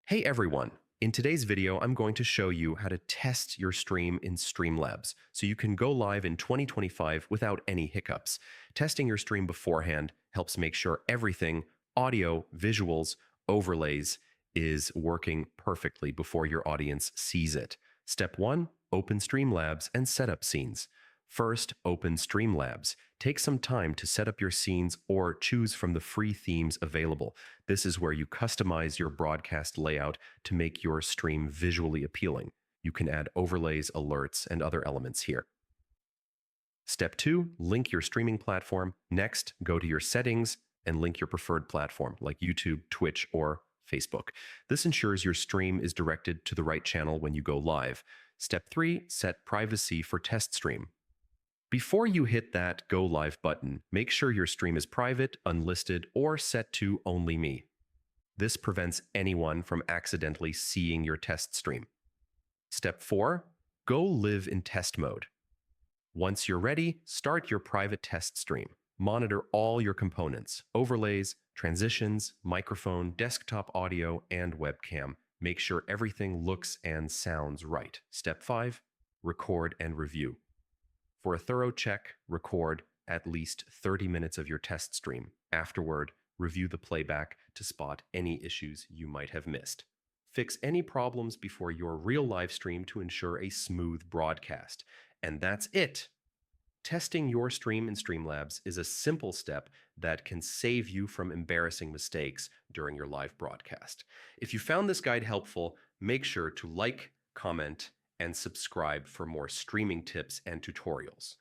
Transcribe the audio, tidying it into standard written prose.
Hey everyone! In today's video, I'm going to show you how to test your stream in Streamlabs so you can go live in 2025 without any hiccups. Testing your stream beforehand helps make sure everything, audio, visuals, overlays, is working perfectly before your audience sees it. Step 1. Open Streamlabs and set up scenes. First, open Streamlabs. Take some time to set up your scenes or choose from the free themes available. This is where you customize your broadcast layout to make your stream visually appealing. You can add overlays, alerts, and other elements here. Step 2, link your streaming platform. Next, go to your settings and link your preferred platform like YouTube, Twitch, or Facebook. This ensures your stream is directed to the right channel when you go live. Step 3, set privacy for test stream. Before you hit that Go Live button, make sure your stream is private, unlisted, or set to Only Me. This prevents anyone from accidentally seeing your test stream. Step 4. Go live in test mode. Once you're ready, start your private test stream. Monitor all your components, overlays, transitions, microphone, desktop audio, and webcam. Make sure everything looks and sounds right. Step 5. Record and review. For a thorough check, record at least 30 minutes of your test stream. Afterward, review the playback to spot any issues you might have missed. Fix any problems before your real live stream to ensure a smooth broadcast. And that's it! Testing your stream in Streamlabs is a simple step that can save you from embarrassing mistakes during your live broadcast. If you found this guide helpful, make sure to like, comment, and subscribe for more streaming tips and tutorials.